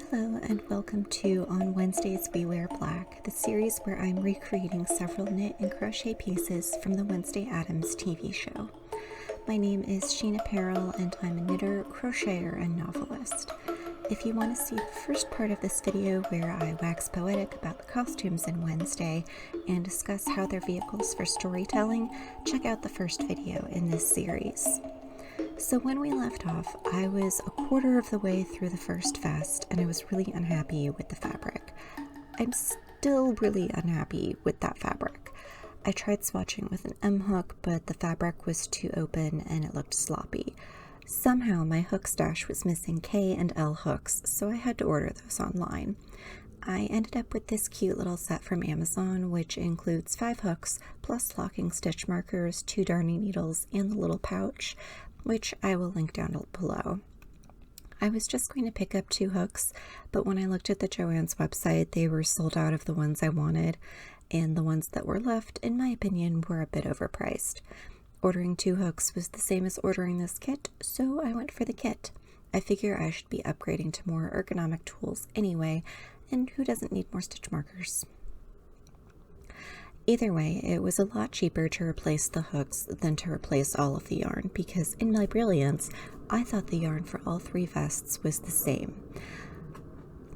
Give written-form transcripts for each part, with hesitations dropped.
Hello and welcome to On Wednesdays We Wear Black, the series where I'm recreating several knit and crochet pieces from the Wednesday Addams TV show. My name is Sheena Peril and I'm a knitter, crocheter, and novelist. If you want to see the first part of this video where I wax poetic about the costumes in Wednesday and discuss how they're vehicles for storytelling, check out the first video in this series. So when we left off, I was a quarter of the way through the first vest and I was really unhappy with the fabric. I'm still really unhappy with that fabric. I tried swatching with an M hook, but the fabric was too open and it looked sloppy. Somehow my hook stash was missing K and L hooks, so I had to order those online. I ended up with this cute little set from Amazon, which includes 5 hooks, plus locking stitch markers, 2 darning needles, and the little pouch, which I will link down below. I was just going to pick up 2 hooks, but when I looked at the Joann's website, they were sold out of the ones I wanted, and the ones that were left, in my opinion, were a bit overpriced. Ordering 2 hooks was the same as ordering this kit, so I went for the kit. I figure I should be upgrading to more ergonomic tools anyway, and who doesn't need more stitch markers? Either way, it was a lot cheaper to replace the hooks than to replace all of the yarn, because in my brilliance, I thought the yarn for all 3 vests was the same.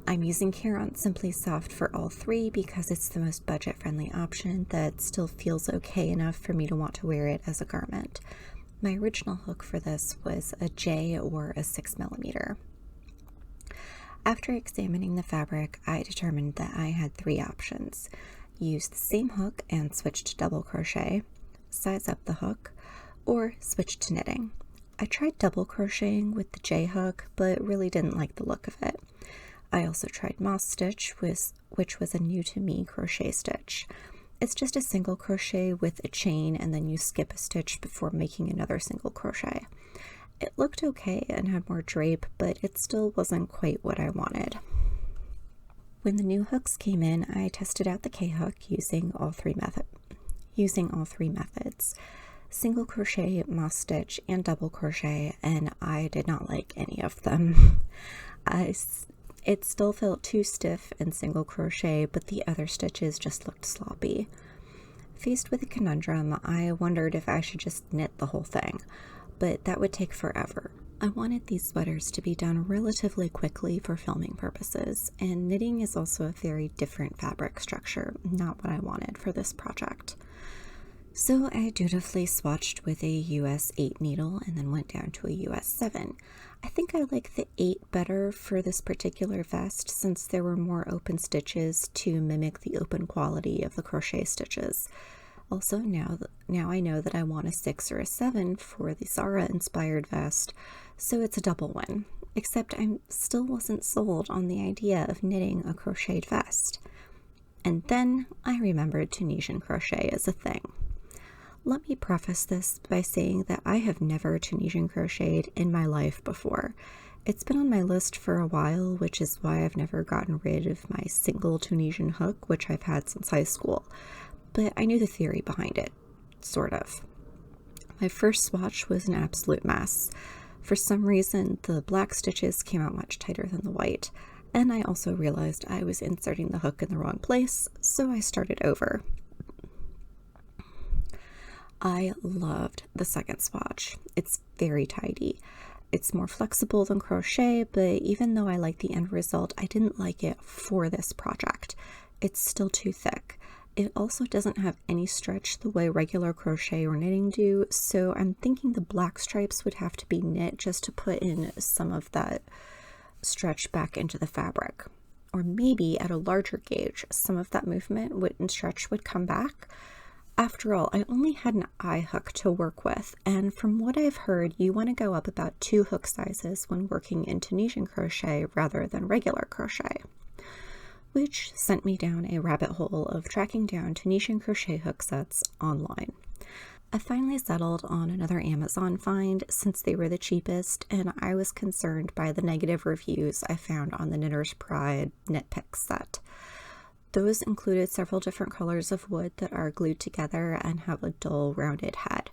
I'm using Caron Simply Soft for all 3 because it's the most budget-friendly option that still feels okay enough for me to want to wear it as a garment. My original hook for this was a J or a 6mm. After examining the fabric, I determined that I had 3 options. Use the same hook and switch to double crochet, size up the hook, or switch to knitting. I tried double crocheting with the J hook, but really didn't like the look of it. I also tried moss stitch, which was a new to me crochet stitch. It's just a single crochet with a chain and then you skip a stitch before making another single crochet. It looked okay and had more drape, but it still wasn't quite what I wanted. When the new hooks came in, I tested out the K hook using all three methods. Single crochet, moss stitch, and double crochet, and I did not like any of them. It still felt too stiff in single crochet, but the other stitches just looked sloppy. Faced with a conundrum, I wondered if I should just knit the whole thing, but that would take forever. I wanted these sweaters to be done relatively quickly for filming purposes, and knitting is also a very different fabric structure, not what I wanted for this project. So I dutifully swatched with a US 8 needle and then went down to a US 7. I think I like the 8 better for this particular vest since there were more open stitches to mimic the open quality of the crochet stitches. Also, now I know that I want a 6 or a 7 for the Zara inspired vest, so it's a double win. Except I still wasn't sold on the idea of knitting a crocheted vest. And then I remembered Tunisian crochet as a thing. Let me preface this by saying that I have never Tunisian crocheted in my life before. It's been on my list for a while, which is why I've never gotten rid of my single Tunisian hook, which I've had since high school. But I knew the theory behind it, sort of. My first swatch was an absolute mess. For some reason, the black stitches came out much tighter than the white, and I also realized I was inserting the hook in the wrong place, so I started over. I loved the second swatch. It's very tidy. It's more flexible than crochet, but even though I like the end result, I didn't like it for this project. It's still too thick. It also doesn't have any stretch the way regular crochet or knitting do, so I'm thinking the black stripes would have to be knit just to put in some of that stretch back into the fabric. Or maybe at a larger gauge, some of that movement and stretch would come back. After all, I only had an eye hook to work with, and from what I've heard, you want to go up about 2 hook sizes when working in Tunisian crochet rather than regular crochet. Which sent me down a rabbit hole of tracking down Tunisian crochet hook sets online. I finally settled on another Amazon find since they were the cheapest, and I was concerned by the negative reviews I found on the Knitter's Pride Knit Pick set. Those included several different colors of wood that are glued together and have a dull, rounded head.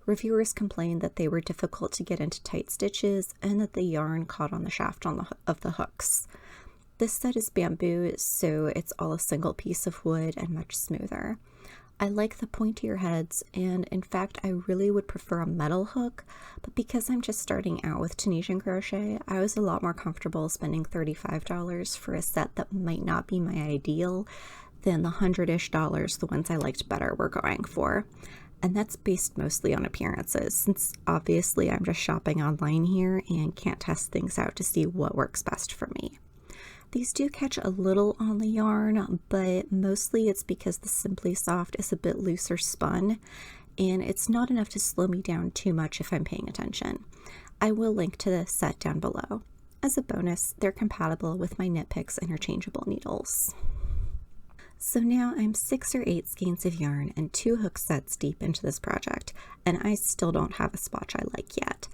Reviewers complained that they were difficult to get into tight stitches and that the yarn caught on the shaft of the hooks. This set is bamboo, so it's all a single piece of wood and much smoother. I like the pointier heads, and in fact I really would prefer a metal hook, but because I'm just starting out with Tunisian crochet, I was a lot more comfortable spending $35 for a set that might not be my ideal than the $100-ish the ones I liked better were going for. And that's based mostly on appearances, since obviously I'm just shopping online here and can't test things out to see what works best for me. These do catch a little on the yarn, but mostly it's because the Simply Soft is a bit looser spun, and it's not enough to slow me down too much if I'm paying attention. I will link to the set down below. As a bonus, they're compatible with my Knit Picks interchangeable needles. So now I'm 6 or 8 skeins of yarn and 2 hook sets deep into this project, and I still don't have a swatch I like yet.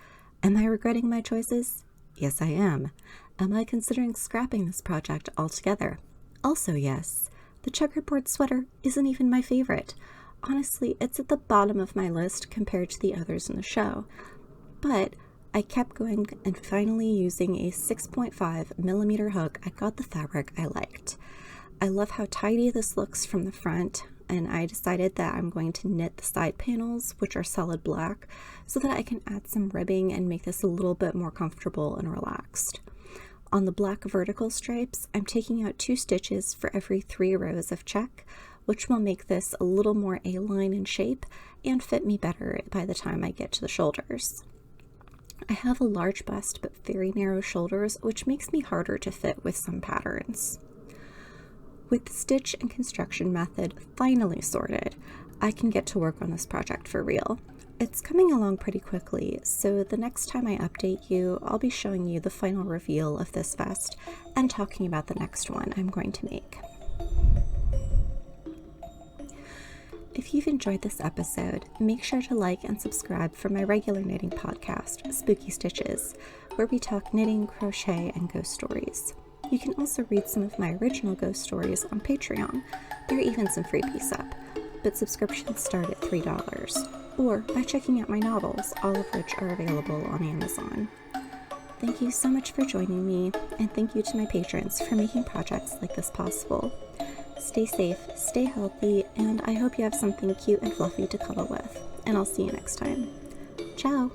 Am I regretting my choices? Yes, I am. Am I considering scrapping this project altogether? Also yes. The checkerboard sweater isn't even my favorite. Honestly, it's at the bottom of my list compared to the others in the show. But I kept going, and finally using a 6.5mm hook, I got the fabric I liked. I love how tidy this looks from the front, and I decided that I'm going to knit the side panels, which are solid black, so that I can add some ribbing and make this a little bit more comfortable and relaxed. On the black vertical stripes, I'm taking out 2 stitches for every 3 rows of check, which will make this a little more A-line in shape and fit me better by the time I get to the shoulders. I have a large bust but very narrow shoulders, which makes me harder to fit with some patterns. With the stitch and construction method finally sorted, I can get to work on this project for real. It's coming along pretty quickly, so the next time I update you, I'll be showing you the final reveal of this vest and talking about the next one I'm going to make. If you've enjoyed this episode, make sure to like and subscribe for my regular knitting podcast, Spooky Stitches, where we talk knitting, crochet, and ghost stories. You can also read some of my original ghost stories on Patreon. There are even some freebies up, but subscriptions start at $3, or by checking out my novels, all of which are available on Amazon. Thank you so much for joining me, and thank you to my patrons for making projects like this possible. Stay safe, stay healthy, and I hope you have something cute and fluffy to cuddle with, and I'll see you next time. Ciao!